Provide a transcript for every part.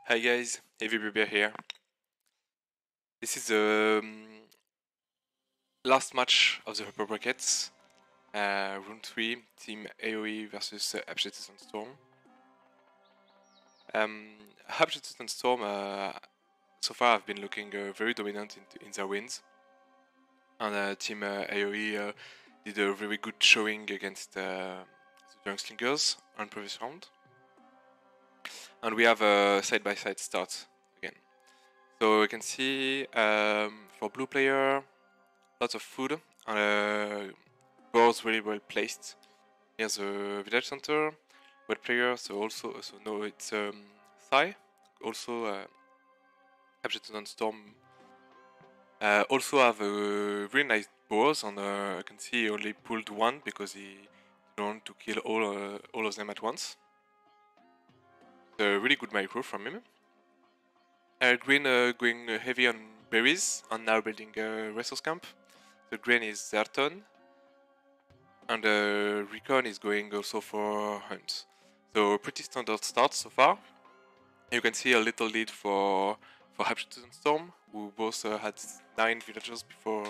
Hi guys, Heavy Bear here. This is the last match of the Upper Brackets, Round 3, Team AoE versus Hapshpsut and Storm. Hapshpsut and Storm so far have been looking very dominant in their wins, and Team AoE did a very good showing against the Slingers on previous round. And we have a side-by-side start again. So you can see for blue player, lots of food and boards really well placed near the village center. Red player, so no, it's Thai. Also, Hapshpsut and Storm also have a really nice boars, and I can see he only pulled one because he didn't want to kill all of them at once. A really good micro from him. Green going heavy on berries and now building a resource camp. The green is their turn. And Recon is going also for hunt. So pretty standard start so far. You can see a little lead for Hapshpsut and Storm, who both had 9 villagers before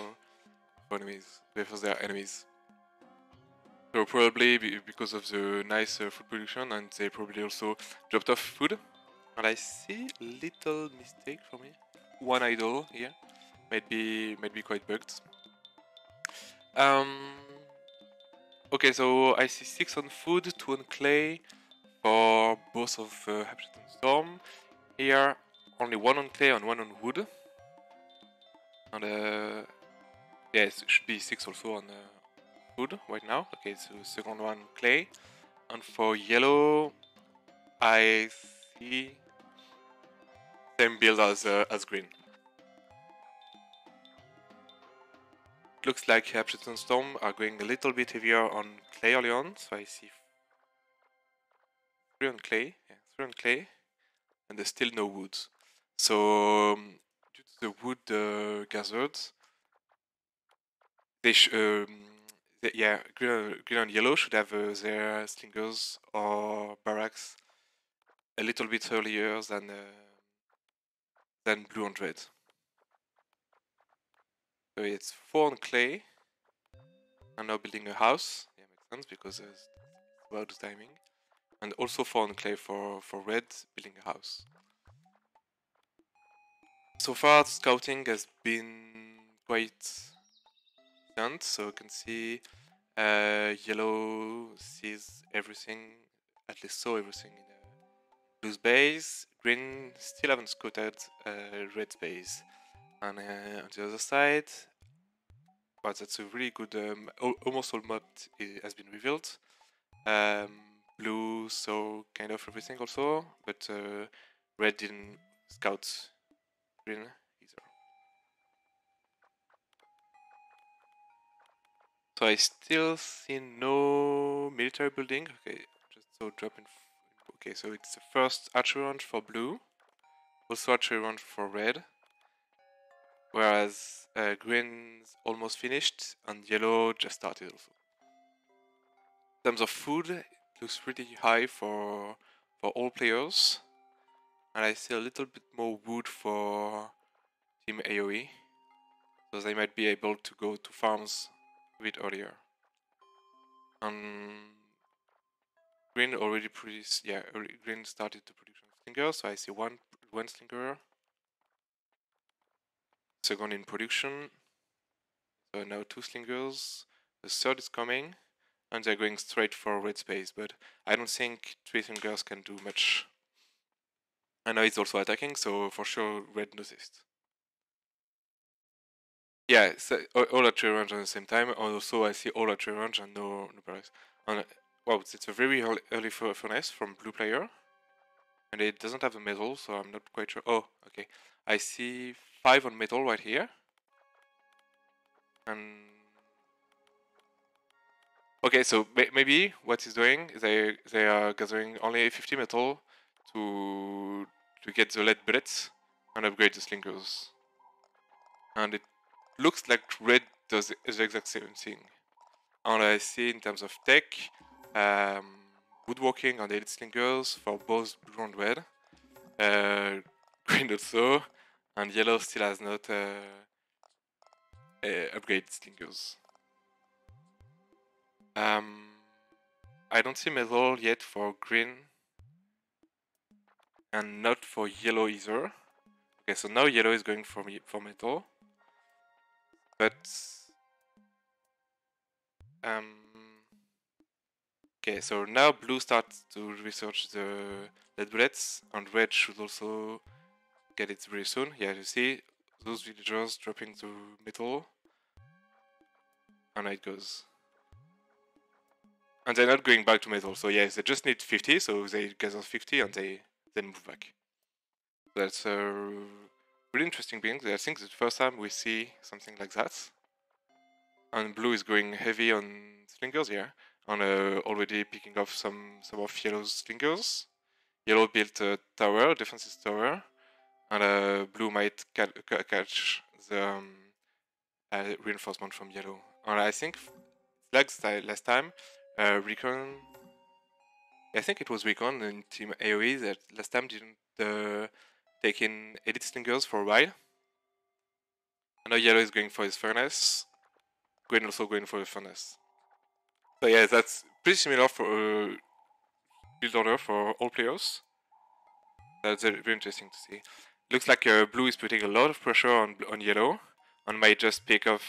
their enemies. So probably because of the nice food production, and they probably also dropped off food. And I see little mistake for me. One idol here, might be quite bugged. Okay, so I see 6 on food, 2 on clay for both of Hapshpsut and Storm. Here, only 1 on clay and 1 on wood. And yeah, it should be 6 also on food right now. Okay, so second one clay. And for yellow, I see same build as green. Looks like Hapshpsut and Storm are going a little bit heavier on clay early on, so I see 3 on clay, and there's still no wood. So due to the wood gathered, they green and yellow should have their slingers or barracks a little bit earlier than blue and red. So it's 4 on clay. And now building a house. Yeah, makes sense because it's about the timing. And also 4 on clay for red, building a house. So far, scouting has been quite decent. So you can see yellow sees everything, at least saw everything in blue's base. Green still haven't scouted red's base. And on the other side, well, that's a really good, almost all map has been revealed. Blue saw kind of everything also, but red didn't scout green either. So I still see no military building. Okay, just so drop in. Okay, so it's the first archery round for blue, also archery round for red, whereas green's almost finished and yellow just started also. In terms of food, it looks pretty high for all players, and I see a little bit more wood for Team AoE, so they might be able to go to farms a bit earlier. Green already produced, yeah, green started to produce slinger, so I see one slinger. Second in production, so now 2 slingers. The third is coming, and they're going straight for red space, but I don't think 3 slingers can do much. I know it's also attacking, so for sure red noticed. Yeah, so all archery range at the same time. Also, I see all archery range and no barracks. And wow, it's a very early furnace from blue player, and it doesn't have the metal, so I'm not quite sure. Oh, okay. I see 5 on metal right here, and okay, so maybe what he's doing is they are gathering only 50 metal to get the lead bullets and upgrade the slingers, and it looks like red does the exact same thing. And I see in terms of tech, woodworking and elite slingers for both blue and red. Green also, and yellow still has not upgraded slingers. I don't see metal yet for green, and not for yellow either. Okay, so now yellow is going for metal, but okay, so now blue starts to research the lead bullets, and red should also get it very soon. Yeah, you see those villagers dropping to metal, and it goes. And they're not going back to metal, so yeah, they just need 50, so they gather 50 and they then move back. That's a really interesting thing. I think it's the first time we see something like that. And blue is going heavy on slingers, yeah, and already picking off some of yellow's slingers. Yellow built a tower, defensive tower, and blue might catch the reinforcement from yellow. And I think, like last time, Recon. I think it was Recon in Team AoE that last time didn't take in edit slingers for a while. And now yellow is going for his furnace. Green also going for the furnace. So yeah, that's pretty similar for build order for all players. That's very interesting to see. Looks like blue is putting a lot of pressure on yellow, and might just pick up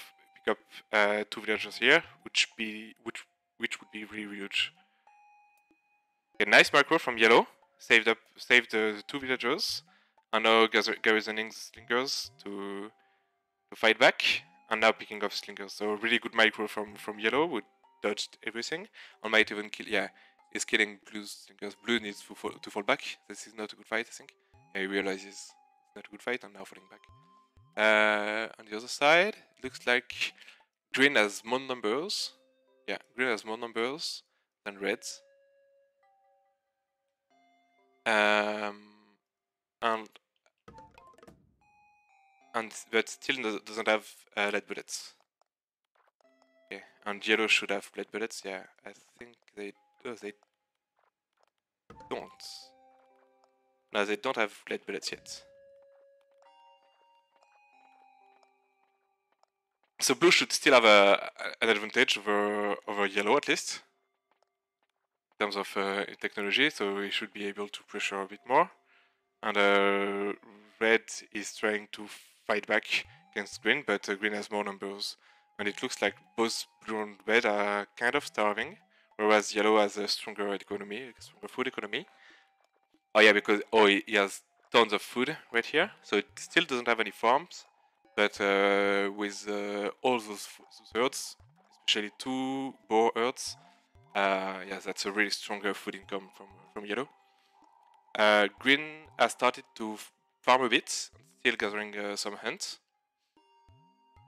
2 villagers here, which would be really huge. A nice macro from yellow, saved the 2 villagers, and now garrisoning the slingers to fight back, and now picking off slingers. So really good micro from yellow, who dodged everything, and might even kill. Yeah, is killing blue's slingers. Blue needs to fall back. This is not a good fight, I think. Yeah, he realizes it's not a good fight, and now falling back. On the other side, it looks like green has more numbers. Yeah, green has more numbers than reds. And but still doesn't have lead bullets. Okay, and yellow should have lead bullets. Yeah, I think they don't. No, they don't have lead bullets yet. So blue should still have an advantage over yellow at least in terms of technology. So he should be able to pressure a bit more. And red is trying to fight back against green, but green has more numbers. And it looks like both blue and red are kind of starving, whereas yellow has a stronger economy, a stronger food economy. Oh yeah, because he has tons of food right here, so it still doesn't have any farms, but with all those herds, especially 2 boar herds, yeah, that's a really stronger food income from yellow. Green has started to farm a bit, still gathering some hunts.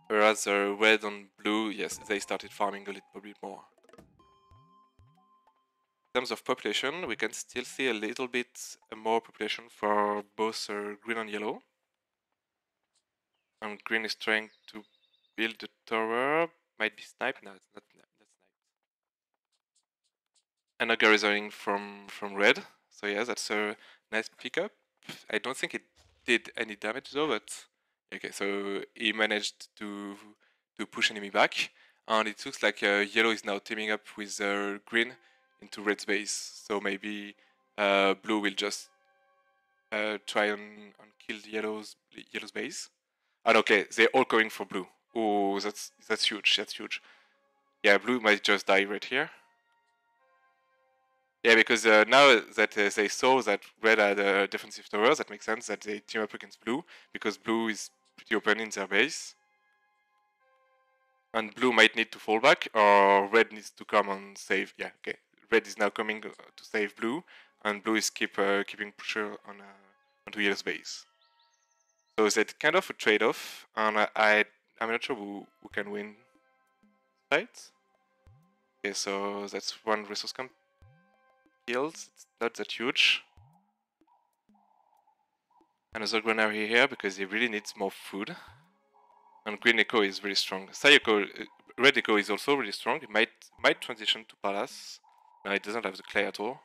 Whereas red and blue, yes, they started farming a little bit more. In terms of population, we can still see a little bit more population for both green and yellow. And green is trying to build a tower. Might be sniped? No, it's not sniped. And now garrisoning from red. So yeah, that's a nice pickup. I don't think it did any damage though, but okay, so he managed to push enemy back. And it looks like yellow is now teaming up with green into red's base. So maybe blue will just try and kill yellow's base. And okay, they're all going for blue. Oh, that's huge. That's huge. Yeah, blue might just die right here. Yeah, because now that they saw that red had a defensive tower, that makes sense that they team up against blue, because blue is pretty open in their base. And blue might need to fall back, or red needs to come and save. Yeah, okay. Red is now coming to save blue, and blue is keeping pressure onto yellow's base. So it's kind of a trade-off, and I'm not sure who can win fight. Okay, so that's one resource camp killed. It's not that huge. Another granary here because he really needs more food. And green echo is really strong. Red echo is also really strong. It might transition to palace. No, it doesn't have the clay at all.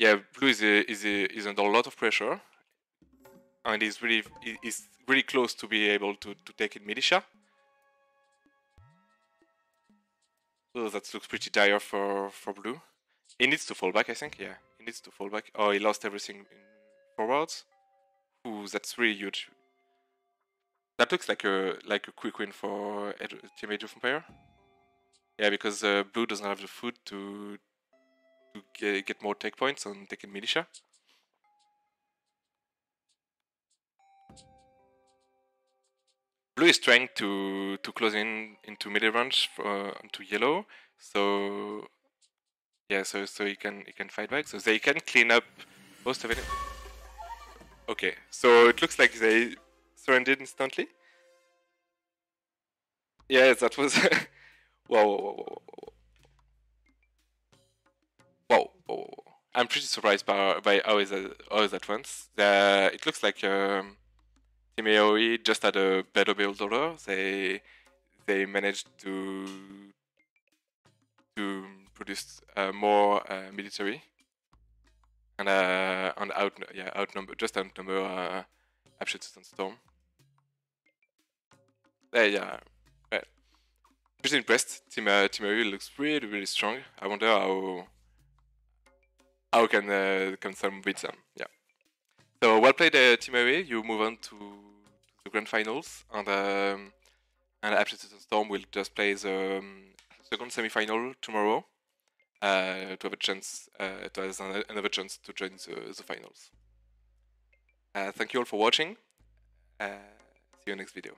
yeah, blue is under a lot of pressure, and is really close to be able to take in militia. So that looks pretty dire for blue. He needs to fall back, I think. Yeah, he needs to fall back. Oh, he lost everything in forwards. Ooh, that's really huge. That looks like a quick win for Team Age of Empire. Yeah, because blue doesn't have the food to get more take points on taking militia. Blue is trying to close into middle range onto yellow, so yeah, so he can fight back. So they can clean up most of it. Okay, so it looks like they surrendered instantly. Yeah, that was whoa, whoa, whoa, whoa, whoa, whoa, whoa. I'm pretty surprised by how that went. It looks like Team AOE just had a better build order. They managed to produce more military and outnumber Hapshpsut and Storm. Yeah, right. Pretty impressed. Team AOE looks really strong. I wonder how can some beat them. Yeah. So well played, Team AOE. You move on to the grand finals, and Hapshpsut and Storm will just play the second semi-final tomorrow. To have a chance, to have another chance to join the finals. Thank you all for watching. See you next video.